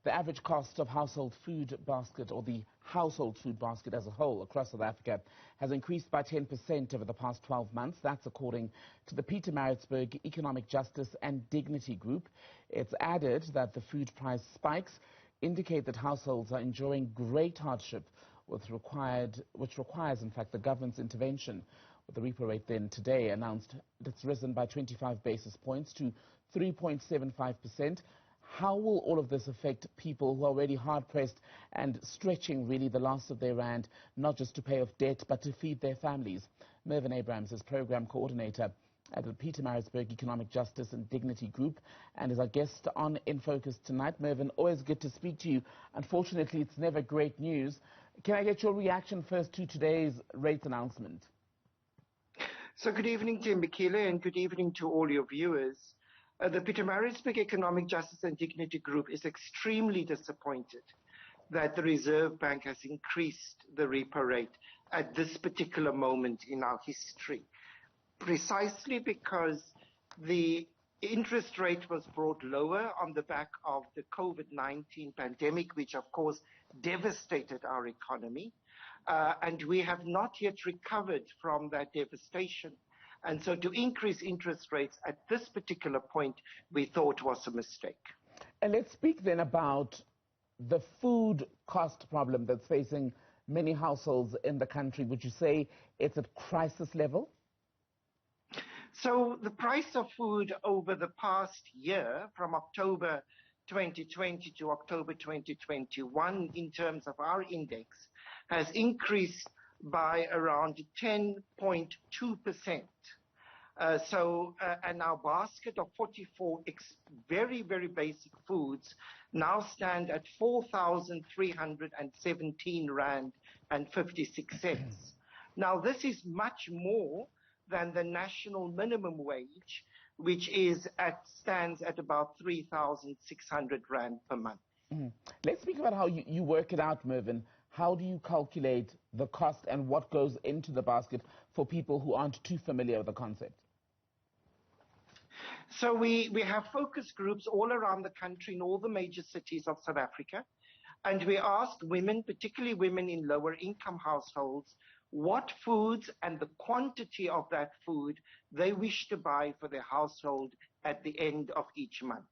The average cost of household food basket, or the household food basket as a whole across South Africa, has increased by 10% over the past 12 months. That's according to the Pietermaritzburg Economic Justice and Dignity Group. It's added that the food price spikes indicate that households are enduring great hardship, which requires, in fact, the government's intervention. With the repo rate then today announced it's risen by 25 basis points to 3.75%. How will all of this affect people who are already hard-pressed and stretching really the last of their rand, not just to pay off debt, but to feed their families? Mervyn Abrahams is Program Coordinator at the Pietermaritzburg Economic Justice and Dignity Group and is our guest on In Focus tonight. Mervyn, always good to speak to you. Unfortunately, it's never great news. Can I get your reaction first to today's rates announcement? So good evening, Timberkelley, and good evening to all your viewers. The Pietermaritzburg Economic Justice and Dignity Group is extremely disappointed that the Reserve Bank has increased the repo rate at this particular moment in our history, precisely because the interest rate was brought lower on the back of the COVID-19 pandemic, which of course devastated our economy, and we have not yet recovered from that devastation. And so to increase interest rates at this particular point, we thought was a mistake. And let's speak then about the food cost problem that's facing many households in the country. Would you say it's at crisis level? So the price of food over the past year, from October 2020 to October 2021, in terms of our index, has increased by around 10.2%. And our basket of 44 very, very basic foods now stand at 4,317 rand and 56 cents. Now, this is much more than the national minimum wage, which stands at about 3,600 rand per month. Let's speak about how you work it out, Mervyn. How do you calculate the cost and what goes into the basket for people who aren't too familiar with the concept? So we have focus groups all around the country in all the major cities of South Africa, and we ask women, particularly women in lower income households, what foods and the quantity of that food they wish to buy for their household at the end of each month.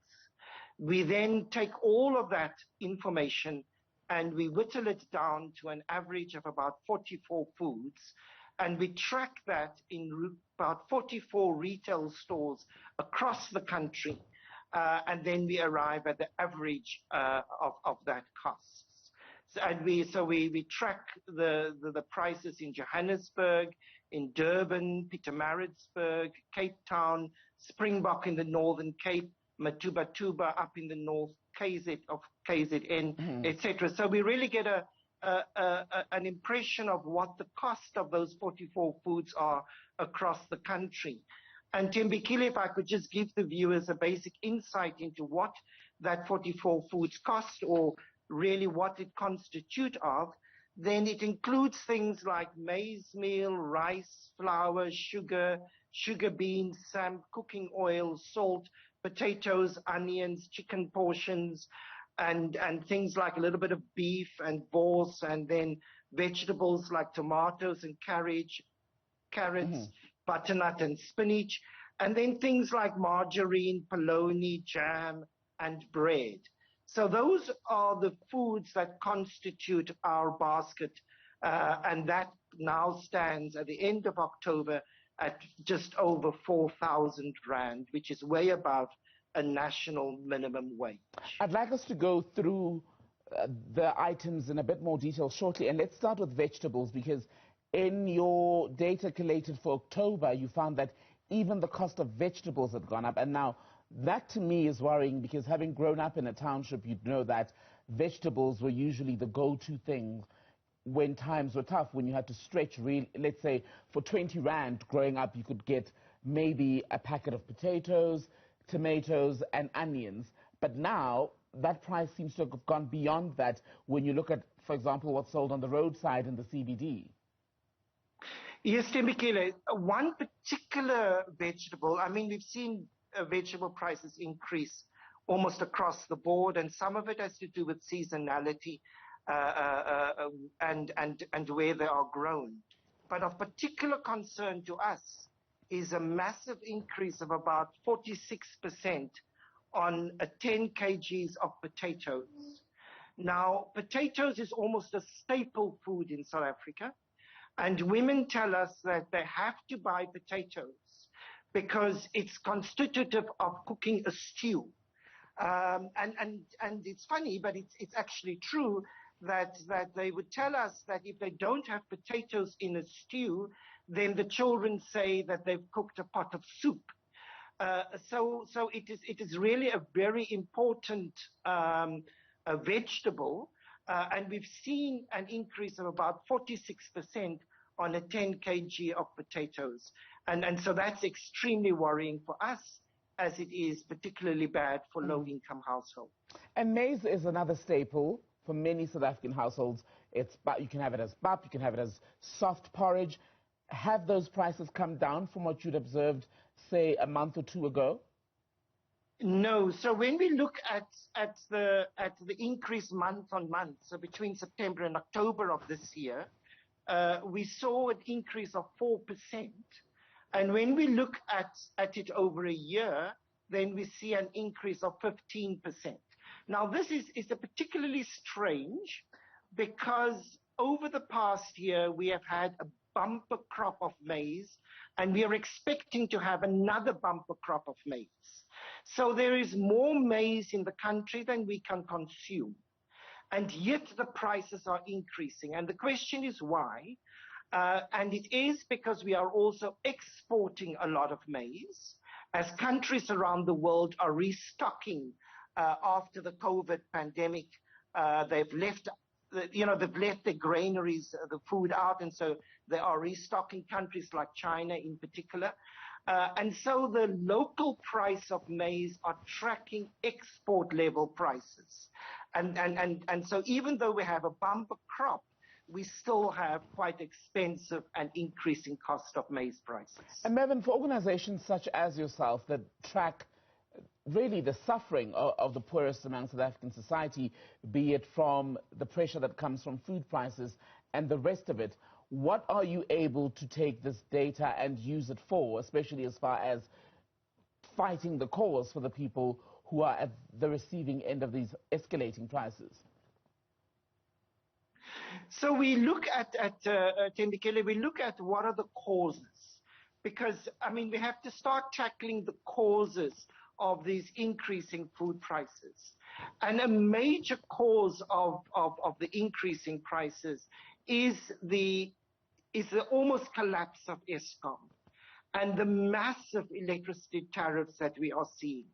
We then take all of that information and we whittle it down to an average of about 44 foods, and we track that in about 44 retail stores across the country, and then we arrive at the average of that cost. So we track the prices in Johannesburg, in Durban, Pietermaritzburg, Cape Town, Springbok in the Northern Cape, Matuba up in the north, KZN, etc. So we really get an impression of what the cost of those 44 foods are across the country. And Timberkelley, if I could just give the viewers a basic insight into what that 44 foods cost, or really what it constitutes of, then it includes things like maize meal, rice, flour, sugar beans, cooking oil, salt, potatoes, onions, chicken portions, and things like a little bit of beef and bors, and then vegetables like tomatoes and carrots, butternut and spinach, and then things like margarine, polony, jam, and bread. So those are the foods that constitute our basket, and that now stands at the end of October at just over 4,000 rand, which is way above a national minimum wage. I'd like us to go through the items in a bit more detail shortly, and let's start with vegetables, because in your data collated for October, you found that even the cost of vegetables had gone up. And now that to me is worrying, because having grown up in a township, you'd know that vegetables were usually the go-to thing when times were tough, when you had to stretch, let's say for 20 rand growing up, you could get maybe a packet of potatoes, tomatoes and onions. But now that price seems to have gone beyond that when you look at, for example, what's sold on the roadside in the CBD. Yes, Timberkelley, one particular vegetable, I mean, we've seen vegetable prices increase almost across the board, and some of it has to do with seasonality and where they are grown. But of particular concern to us is a massive increase of about 46% on 10 kgs of potatoes. Now, potatoes is almost a staple food in South Africa, and women tell us that they have to buy potatoes because it's constitutive of cooking a stew. And it's funny, but it's actually true that they would tell us that if they don't have potatoes in a stew, then the children say that they've cooked a pot of soup. So it is really a very important a vegetable, and we've seen an increase of about 46% on 10 kg of potatoes. And so that's extremely worrying for us, as it is particularly bad for low-income households. And maize is another staple for many South African households. You can have it as bap, you can have it as soft porridge. Have those prices come down from what you'd observed, say, a month or two ago? No. So when we look at the increase month on month, so between September and October of this year, we saw an increase of 4%. And when we look at it over a year, then we see an increase of 15%. Now, this is particularly strange because over the past year, we have had a bumper crop of maize, and we are expecting to have another bumper crop of maize. So there is more maize in the country than we can consume. And yet the prices are increasing. And the question is why? And it is because we are also exporting a lot of maize, as countries around the world are restocking after the COVID pandemic. They've left their granaries, the food out, and so they are restocking, countries like China in particular. And so the local price of maize are tracking export level prices. And so even though we have a bumper crop, we still have quite expensive and increasing cost of maize prices. And Mervyn, for organizations such as yourself that track really the suffering of the poorest among South African society, be it from the pressure that comes from food prices and the rest of it, what are you able to take this data and use it for, especially as far as fighting the cause for the people who are at the receiving end of these escalating prices? So we look at Timberkelley, we look at what are the causes, because, I mean, we have to start tackling the causes of these increasing food prices. And a major cause of the increasing prices is the almost collapse of Eskom and the massive electricity tariffs that we are seeing.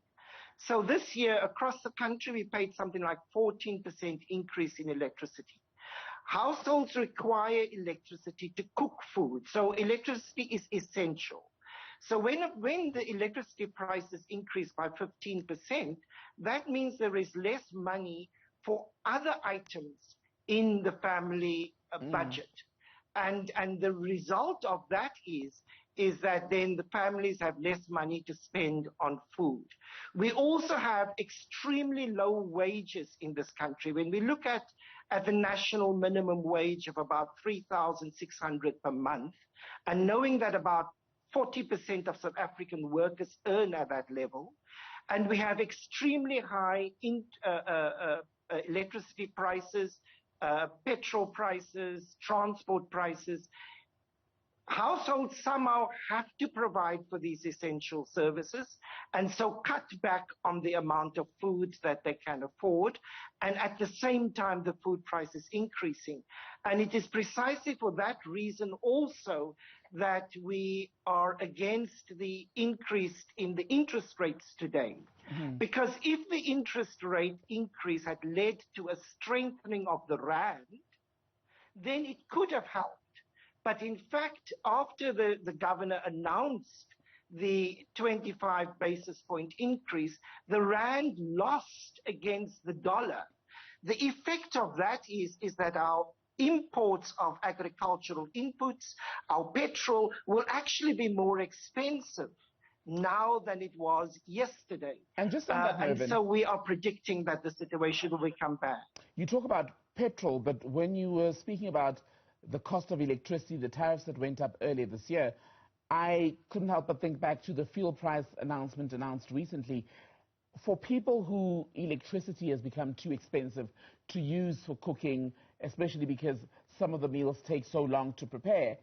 So this year across the country, we paid something like 14% increase in electricity. Households require electricity to cook food, so electricity is essential. So when the electricity prices increase by 15%, that means there is less money for other items in the family budget. And the result of that is that then the families have less money to spend on food. We also have extremely low wages in this country. When we look at the national minimum wage of about 3,600 per month, and knowing that about 40% of South African workers earn at that level, and we have extremely high electricity prices, petrol prices, transport prices. Households somehow have to provide for these essential services, and so cut back on the amount of food that they can afford, and at the same time the food price is increasing. And it is precisely for that reason also that we are against the increase in the interest rates today. Because if the interest rate increase had led to a strengthening of the rand, then it could have helped. But in fact, after the governor announced the 25 basis point increase, the rand lost against the dollar. The effect of that is that our imports of agricultural inputs, our petrol, will actually be more expensive now than it was yesterday. And just on that, Mervyn, and so we are predicting that the situation will become bad. You talk about petrol, but when you were speaking about the cost of electricity, the tariffs that went up earlier this year, I couldn't help but think back to the fuel price announcement announced recently. For people who electricity has become too expensive to use for cooking, especially because some of the meals take so long to prepare,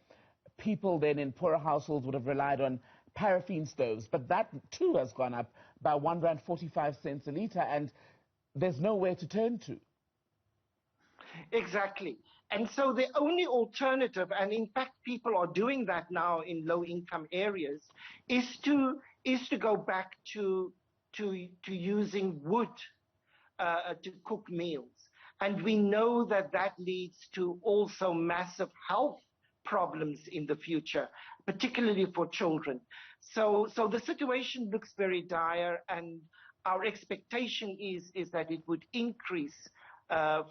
people then in poorer households would have relied on paraffin stoves, but that too has gone up by R1.45 a litre, and there's nowhere to turn to. Exactly. And so the only alternative, and in fact people are doing that now in low-income areas, is to go back to using wood to cook meals. And we know that that leads to also massive health problems in the future, particularly for children. So the situation looks very dire, and our expectation is that it would increase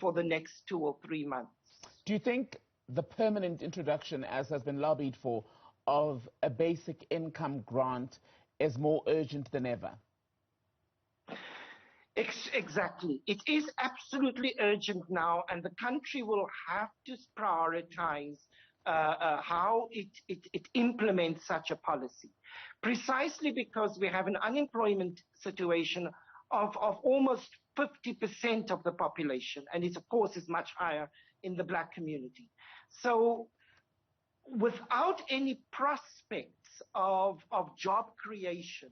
for the next 2 or 3 months. Do you think the permanent introduction, as has been lobbied for, of a basic income grant is more urgent than ever? Exactly. It is absolutely urgent now, and the country will have to prioritize how it implements such a policy. Precisely because we have an unemployment situation of almost 50% of the population, and it of course is much higher in the black community. So without any prospects of job creation,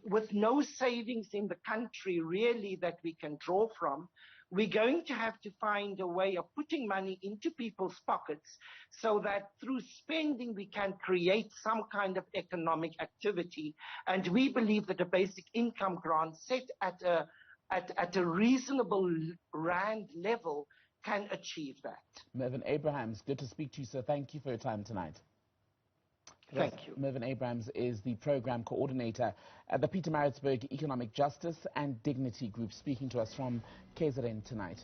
with no savings in the country really that we can draw from, we're going to have to find a way of putting money into people's pockets so that through spending we can create some kind of economic activity. And we believe that a basic income grant set at a reasonable rand level can achieve that. Mervyn Abrahams, good to speak to you, sir. Thank you for your time tonight. Thank you. Mervyn Abrahams is the program coordinator at the Pietermaritzburg Economic Justice and Dignity Group, speaking to us from KZN tonight.